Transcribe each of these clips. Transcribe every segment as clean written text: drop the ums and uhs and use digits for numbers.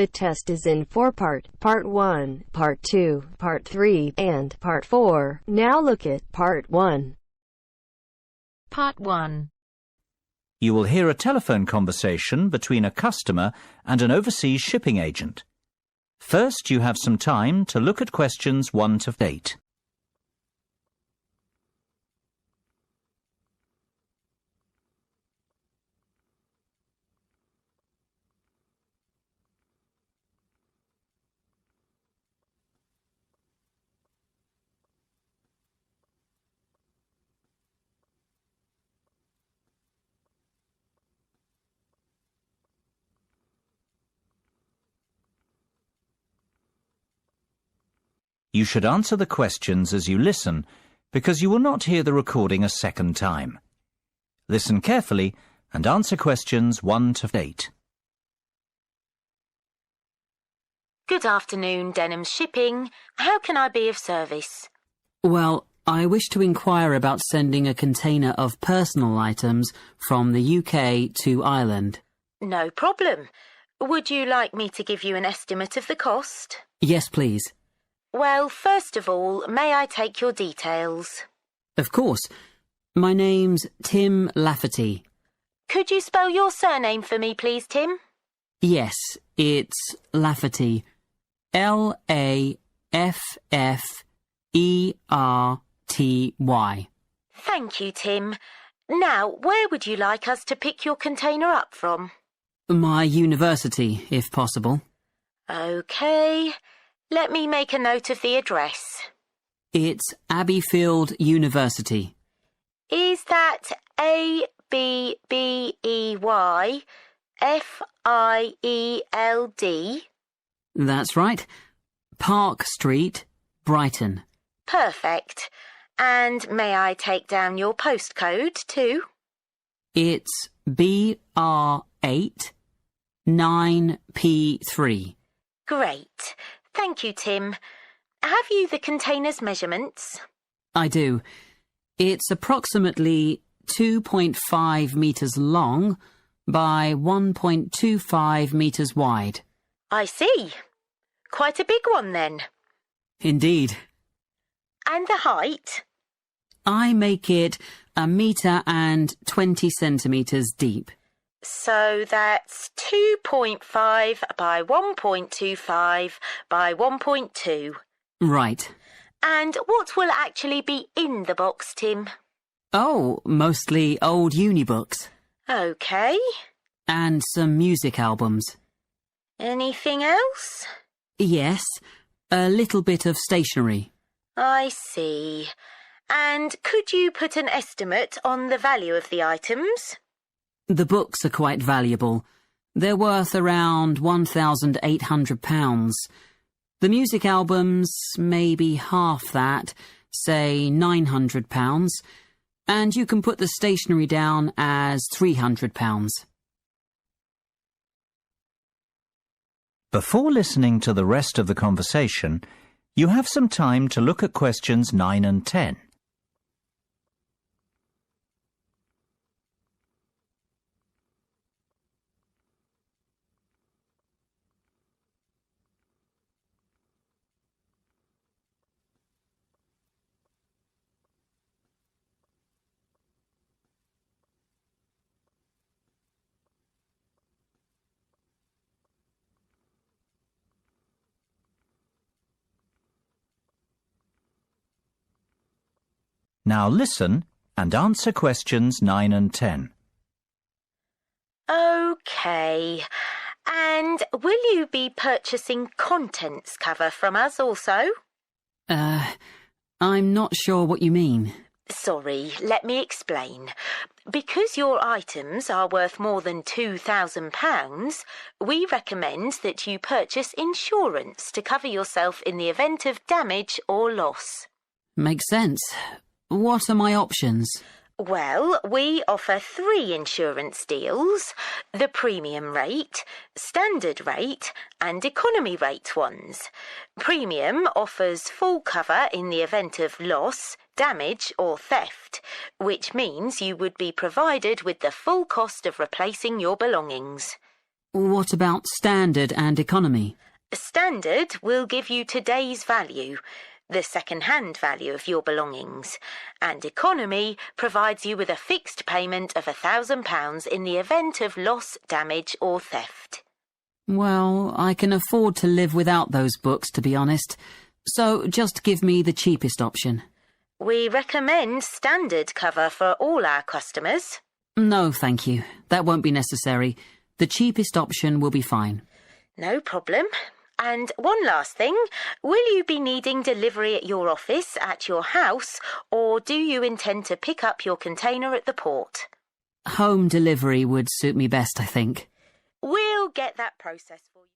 The test is in 4-part, Part 1, Part 2, Part 3, and Part 4. Now look at Part 1. Part 1. You will hear a telephone conversation between a customer and an overseas shipping agent. First, you have some time to look at questions 1 to 8. You should answer the questions as you listen, because you will not hear the recording a second time. Listen carefully and answer questions 1 to 8. Good afternoon, Denham Shipping. How can I be of service? Well, I wish to inquire about sending a container of personal items from the UK to Ireland. No problem. Would you like me to give you an estimate of the cost? Yes, please. Well, first of all, may I take your details? Of course. My name's Tim Lafferty. Could you spell your surname for me, please, Tim? Yes, it's Lafferty. L-A-F-F-E-R-T-Y. Thank you, Tim. Now, where would you like us to pick your container up from? My university, if possible. OK. Let me make a note of the address. It's Abbeyfield University. Is that A-B-B-E-Y-F-I-E-L-D? That's right. Park Street, Brighton. Perfect. And may I take down your postcode too? It's BR8 9P3. Great. Thank you, Tim. Have you the container's measurements? I do. It's approximately 2.5 metres long by 1.25 metres wide. I see. Quite a big one then. Indeed. And the height? I make it 1 metre and 20 centimetres deep. So that's 2.5 by 1.25 by 1.2. Right. And what will actually be in the box, Tim? Oh, mostly old uni books. OK. And some music albums. Anything else? Yes, a little bit of stationery. I see. And could you put an estimate on the value of the items? The books are quite valuable. They're worth around £1,800. The music albums, maybe half that, say £900. And you can put the stationery down as £300. Before listening to the rest of the conversation, you have some time to look at questions 9 and 10. Now listen and answer questions 9 and 10. OK. And will you be purchasing contents cover from us also? I'm not sure what you mean. Sorry, let me explain. Because your items are worth more than £2,000, we recommend that you purchase insurance to cover yourself in the event of damage or loss. Makes sense. What are my options? Well, we offer 3 insurance deals: the premium rate, standard rate and economy rate ones. Premium offers full cover in the event of loss, damage or theft, which means you would be provided with the full cost of replacing your belongings. What about standard and economy? Standard will give you today's value, the second-hand value of your belongings, and economy provides you with a fixed payment of £1,000 in the event of loss, damage or theft. Well, I can afford to live without those books, to be honest, so just give me the cheapest option. We recommend standard cover for all our customers. No, thank you. That won't be necessary. The cheapest option will be fine. No problem. And one last thing, will you be needing delivery at your office, at your house, or do you intend to pick up your container at the port? Home delivery would suit me best, I think. We'll get that process for you.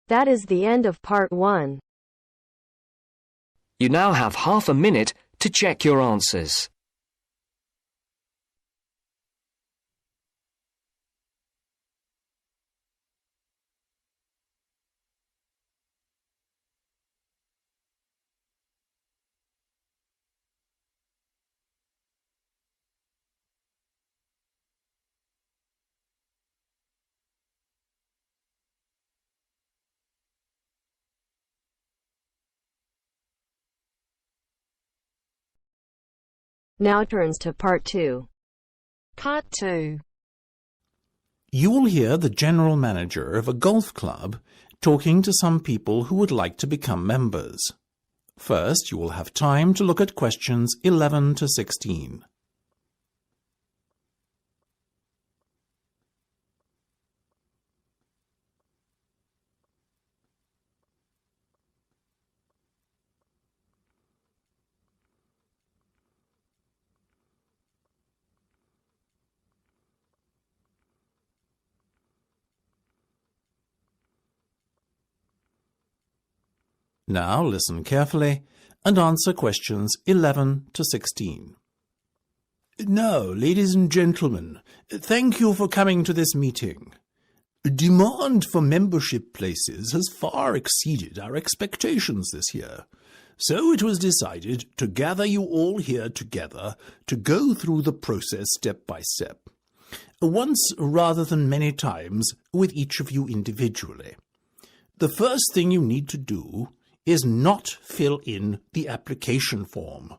That is the end of part 1. You now have half a minute to check your answers. Now turns to part 2. Part 2. You will hear the general manager of a golf club talking to some people who would like to become members. First, you will have time to look at questions 11 to 16. Now listen carefully and answer questions 11 to 16. Now, ladies and gentlemen, thank you for coming to this meeting. Demand for membership places has far exceeded our expectations this year, so it was decided to gather you all here together to go through the process step by step, once rather than many times with each of you individually. The first thing you need to do is not fill in the application form.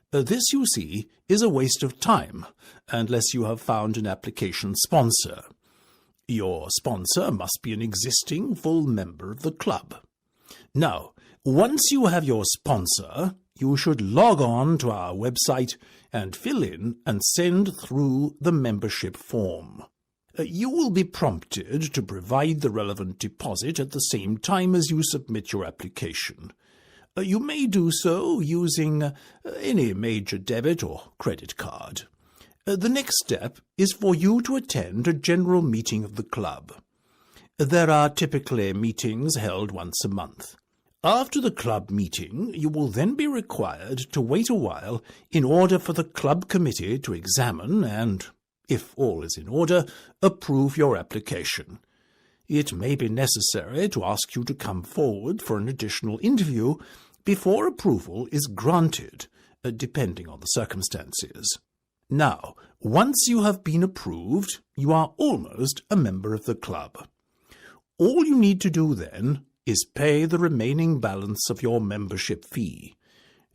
This, you see, is a waste of time, unless you have found an application sponsor. Your sponsor must be an existing full member of the club. Now, once you have your sponsor, you should log on to our website and fill in and send through the membership form. You will be prompted to provide the relevant deposit at the same time as you submit your application. You may do so using any major debit or credit card. The next step is for you to attend a general meeting of the club. There are typically meetings held once a month. After the club meeting, you will then be required to wait a while in order for the club committee to examine and, if all is in order, approve your application. It may be necessary to ask you to come forward for an additional interview before approval is granted, depending on the circumstances. Now, once you have been approved, you are almost a member of the club. All you need to do then is pay the remaining balance of your membership fee.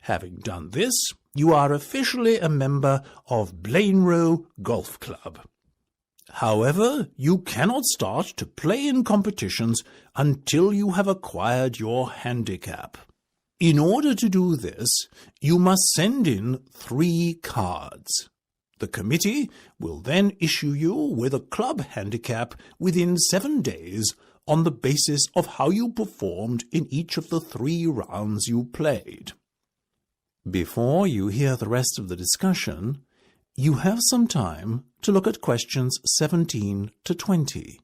Having done this, you are officially a member of Blainrow Golf Club. However, you cannot start to play in competitions until you have acquired your handicap. In order to do this, you must send in 3 cards. The committee will then issue you with a club handicap within 7 days on the basis of how you performed in each of the 3 rounds you played. Before you hear the rest of the discussion, you have some time to look at questions 17 to 20.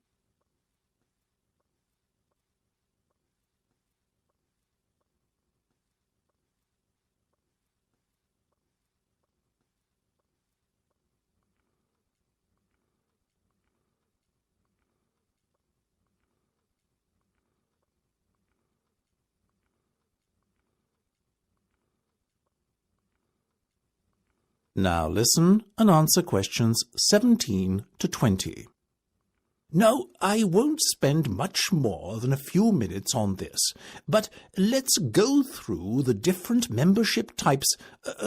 Now listen and answer questions 17 to 20. No, I won't spend much more than a few minutes on this, but let's go through the different membership types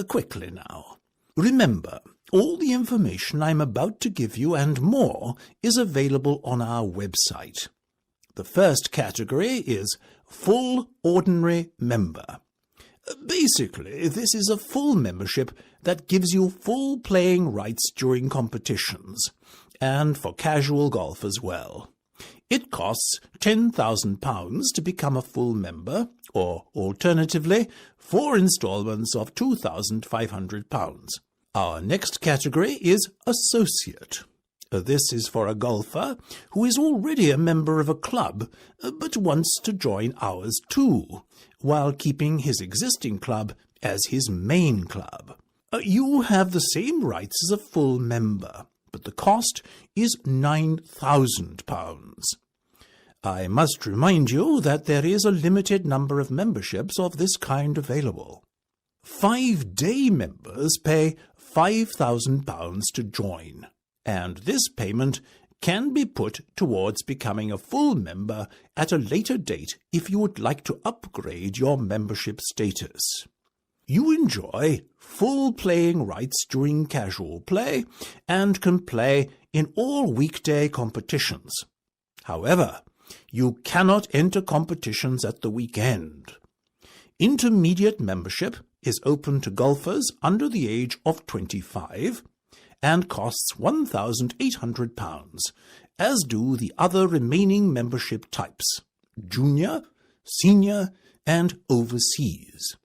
quickly now. Remember, all the information I'm about to give you and more is available on our website. The first category is Full Ordinary Member. Basically, this is a full membership that gives you full playing rights during competitions, and for casual golf as well. It costs £10,000 to become a full member, or alternatively, 4 instalments of £2,500. Our next category is Associate. This is for a golfer who is already a member of a club, but wants to join ours too, while keeping his existing club as his main club. You have the same rights as a full member, but the cost is £9,000. I must remind you that there is a limited number of memberships of this kind available. 5-day members pay £5,000 to join, and this payment can be put towards becoming a full member at a later date if you would like to upgrade your membership status. You enjoy full playing rights during casual play and can play in all weekday competitions. However, you cannot enter competitions at the weekend. Intermediate membership is open to golfers under the age of 25 and costs £1,800, as do the other remaining membership types, junior, senior, and overseas.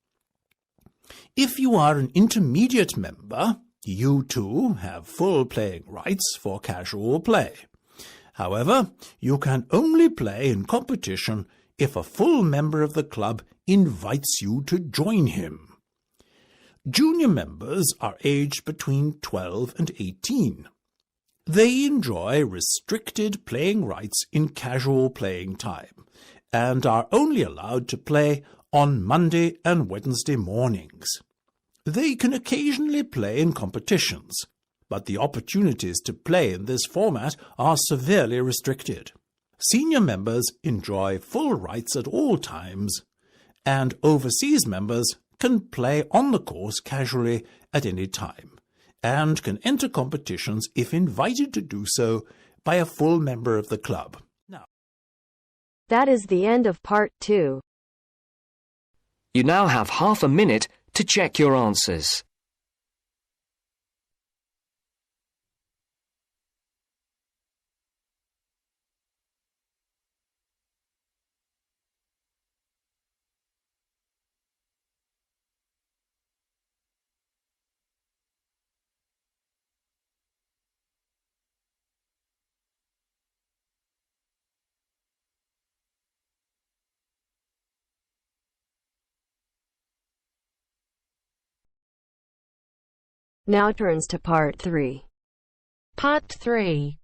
If you are an intermediate member, you too have full playing rights for casual play. However, you can only play in competition if a full member of the club invites you to join him. Junior members are aged between 12 and 18. They enjoy restricted playing rights in casual playing time and are only allowed to play on Monday and Wednesday mornings. They can occasionally play in competitions, but the opportunities to play in this format are severely restricted. Senior members enjoy full rights at all times, and overseas members can play on the course casually at any time, and can enter competitions if invited to do so by a full member of the club. Now, that is the end of part 2. You now have half a minute to check your answers. Now turns to part 3. Part 3.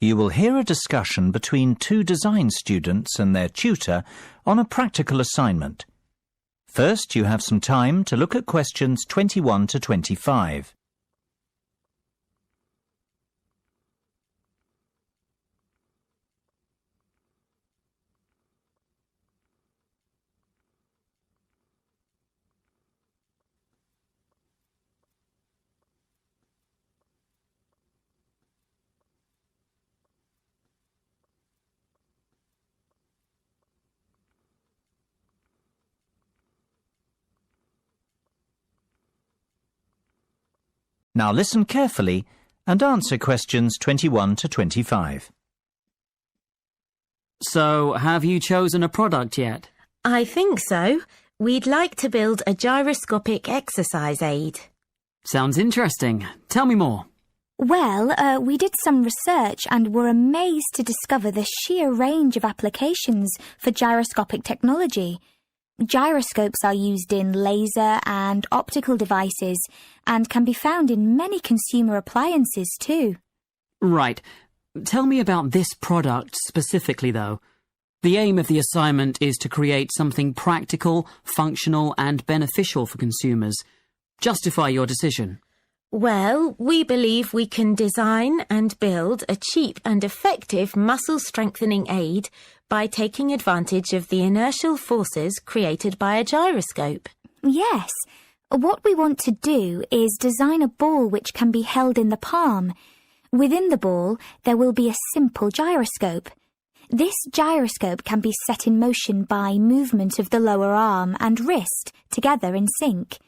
You will hear a discussion between 2 design students and their tutor on a practical assignment. First, you have some time to look at questions 21 to 25. Now listen carefully and answer questions 21 to 25. So, have you chosen a product yet? I think so. We'd like to build a gyroscopic exercise aid. Sounds interesting. Tell me more. Well, we did some research and were amazed to discover the sheer range of applications for gyroscopic technology. Gyroscopes are used in laser and optical devices and can be found in many consumer appliances too. Right. Tell me about this product specifically, though. The aim of the assignment is to create something practical, functional and beneficial for consumers. Justify your decision. Well, we believe we can design and build a cheap and effective muscle strengthening aid by taking advantage of the inertial forces created by a gyroscope. Yes. What we want to do is design a ball which can be held in the palm. Within the ball, there will be a simple gyroscope. This gyroscope can be set in motion by movement of the lower arm and wrist together in sync.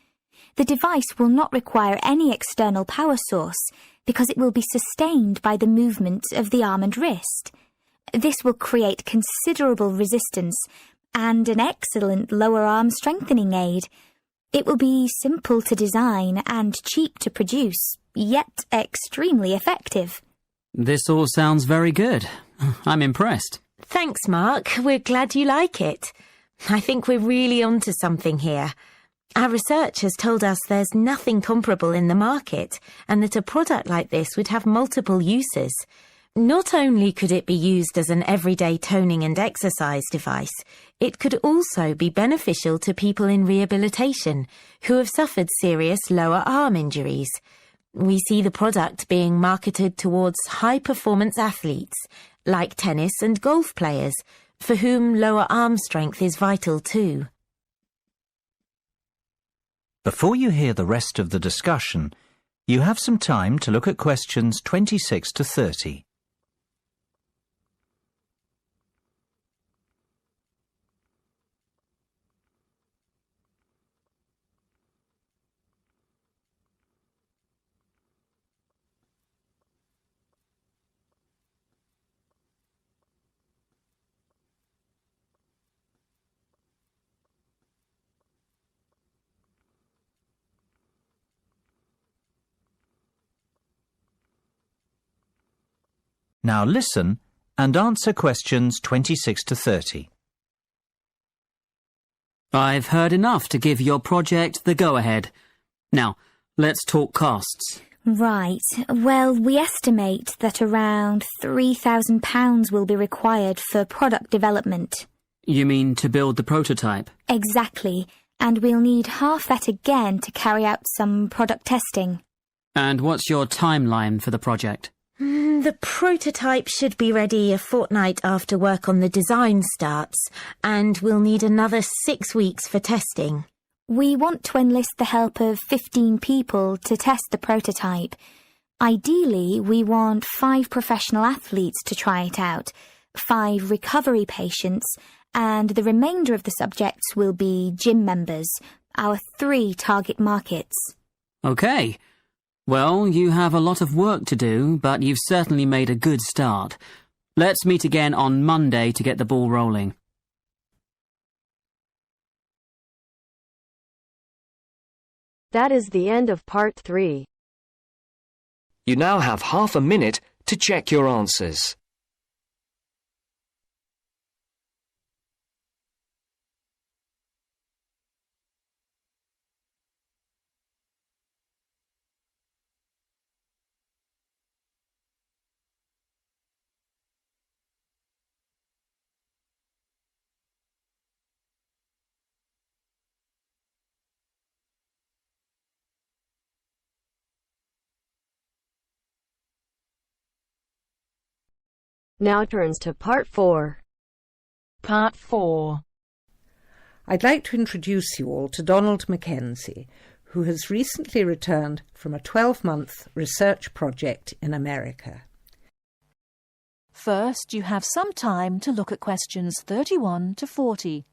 The device will not require any external power source because it will be sustained by the movement of the arm and wrist. This will create considerable resistance and an excellent lower arm strengthening aid. It will be simple to design and cheap to produce, yet extremely effective. This all sounds very good. I'm impressed. Thanks, Mark. We're glad you like it. I think we're really onto something here. Our research has told us there's nothing comparable in the market and that a product like this would have multiple uses. Not only could it be used as an everyday toning and exercise device, it could also be beneficial to people in rehabilitation who have suffered serious lower arm injuries. We see the product being marketed towards high-performance athletes, like tennis and golf players, for whom lower arm strength is vital too. Before you hear the rest of the discussion, you have some time to look at questions 26 to 30. Now listen and answer questions 26 to 30. I've heard enough to give your project the go-ahead. Now, let's talk costs. Right. Well, we estimate that around £3,000 will be required for product development. You mean to build the prototype? Exactly. And we'll need half that again to carry out some product testing. And what's your timeline for the project? The prototype should be ready a fortnight after work on the design starts, and we'll need another 6 weeks for testing. We want to enlist the help of 15 people to test the prototype. Ideally, we want 5 professional athletes to try it out, 5 recovery patients, and the remainder of the subjects will be gym members, our 3 target markets. Okay. Well, you have a lot of work to do, but you've certainly made a good start. Let's meet again on Monday to get the ball rolling. That is the end of part 3. You now have half a minute to check your answers. Now turns to part 4. Part 4. I'd like to introduce you all to Donald Mackenzie, who has recently returned from a 12-month research project in America. First, you have some time to look at questions 31 to 40.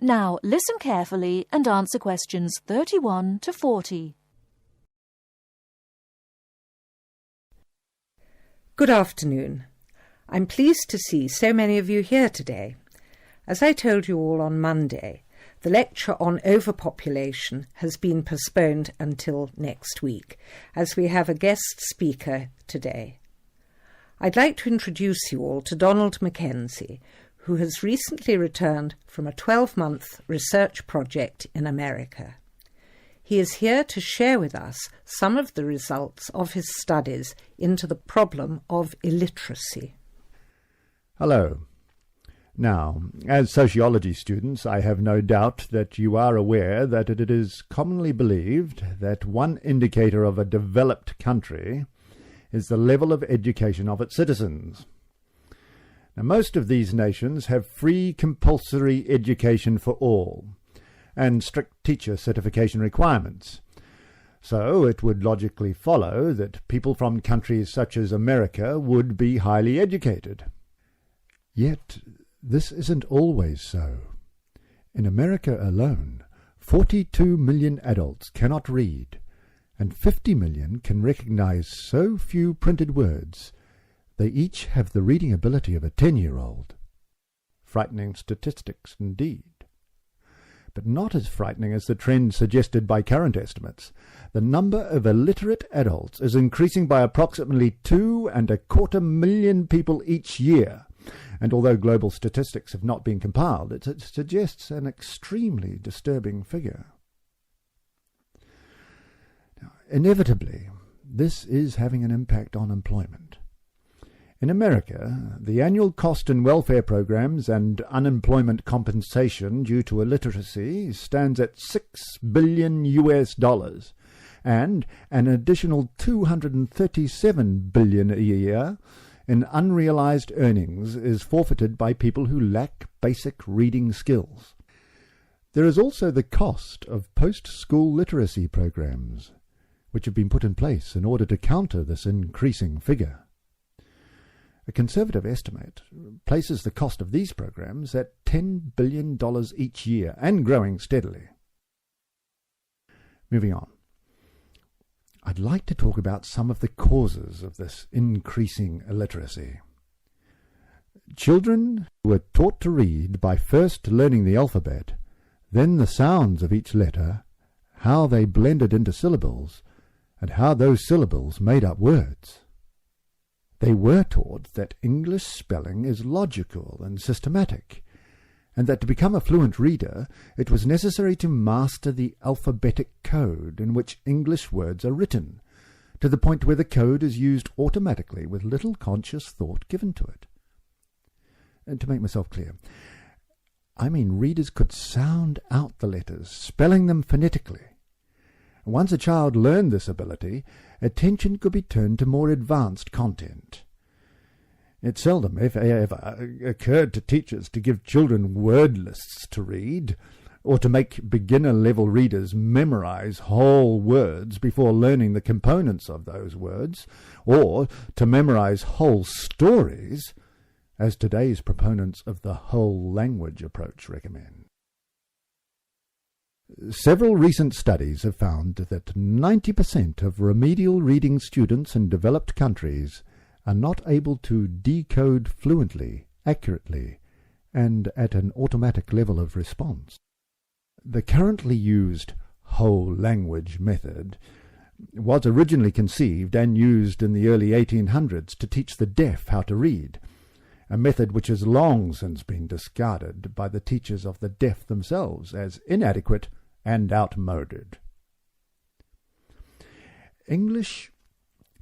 Now, listen carefully and answer questions 31 to 40. Good afternoon. I'm pleased to see so many of you here today. As I told you all on Monday, the lecture on overpopulation has been postponed until next week, as we have a guest speaker today. I'd like to introduce you all to Donald Mackenzie, who has recently returned from a 12-month research project in America. He is here to share with us some of the results of his studies into the problem of illiteracy. Hello. Now, as sociology students, I have no doubt that you are aware that it is commonly believed that one indicator of a developed country is the level of education of its citizens. Now, most of these nations have free compulsory education for all, and strict teacher certification requirements. So it would logically follow that people from countries such as America would be highly educated. Yet this isn't always so. In America alone, 42 million adults cannot read, and 50 million can recognize so few printed words they each have the reading ability of a 10-year-old. Frightening statistics indeed. But not as frightening as the trend suggested by current estimates. The number of illiterate adults is increasing by approximately 2.25 million people each year, and although global statistics have not been compiled, it suggests an extremely disturbing figure. Now, inevitably, this is having an impact on employment. In America, the annual cost in welfare programs and unemployment compensation due to illiteracy stands at $6 billion and an additional $237 billion a year in unrealized earnings is forfeited by people who lack basic reading skills. There is also the cost of post-school literacy programs, which have been put in place in order to counter this increasing figure. A conservative estimate places the cost of these programs at $10 billion each year and growing steadily. Moving on. I'd like to talk about some of the causes of this increasing illiteracy. Children were taught to read by first learning the alphabet, then the sounds of each letter, how they blended into syllables, and how those syllables made up words. They were taught that English spelling is logical and systematic, and that to become a fluent reader it was necessary to master the alphabetic code in which English words are written, to the point where the code is used automatically with little conscious thought given to it. And to make myself clear, I mean readers could sound out the letters, spelling them phonetically. Once a child learned this ability, attention could be turned to more advanced content. It seldom, if ever, occurred to teachers to give children word lists to read, or to make beginner-level readers memorize whole words before learning the components of those words, or to memorize whole stories, as today's proponents of the whole language approach recommend. Several recent studies have found that 90% of remedial reading students in developed countries are not able to decode fluently, accurately, and at an automatic level of response. The currently used whole language method was originally conceived and used in the early 1800s to teach the deaf how to read, a method which has long since been discarded by the teachers of the deaf themselves as inadequate and outmoded. English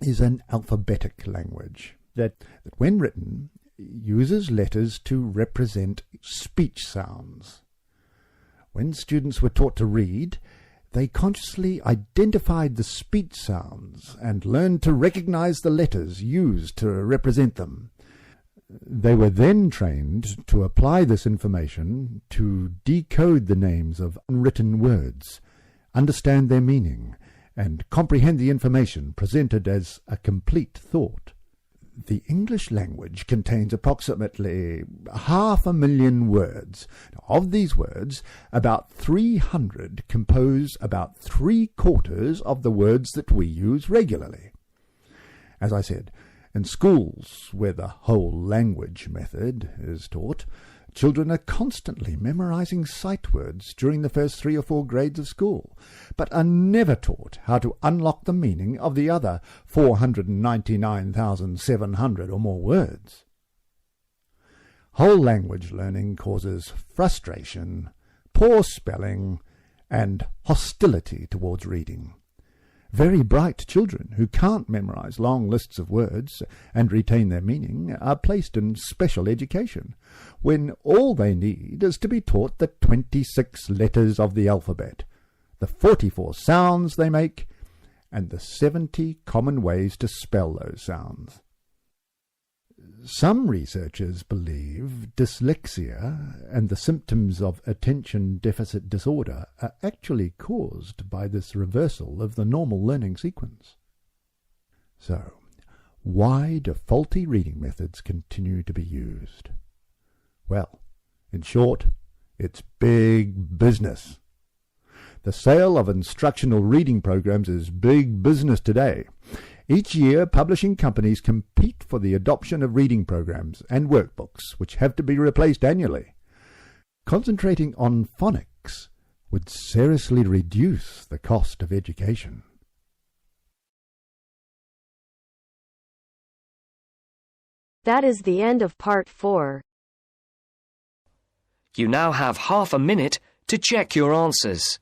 is an alphabetic language that when written, uses letters to represent speech sounds. When students were taught to read, they consciously identified the speech sounds and learned to recognize the letters used to represent them. They were then trained to apply this information to decode the names of unwritten words, understand their meaning, and comprehend the information presented as a complete thought. The English language contains approximately 500,000 words. Of these words, about 300 compose about 3/4 of the words that we use regularly. As I said, In schools where the whole language method is taught, children are constantly memorizing sight words during the first 3 or 4 grades of school, but are never taught how to unlock the meaning of the other 499,700 or more words. Whole language learning causes frustration, poor spelling, and hostility towards reading. Very bright children who can't memorize long lists of words and retain their meaning are placed in special education, when all they need is to be taught the 26 letters of the alphabet, the 44 sounds they make, and the 70 common ways to spell those sounds. Some researchers believe dyslexia and the symptoms of attention deficit disorder are actually caused by this reversal of the normal learning sequence. So, why do faulty reading methods continue to be used? Well, in short, it's big business. The sale of instructional reading programs is big business today. Each year, publishing companies compete for the adoption of reading programs and workbooks, which have to be replaced annually. Concentrating on phonics would seriously reduce the cost of education. That is the end of part 4. You now have half a minute to check your answers.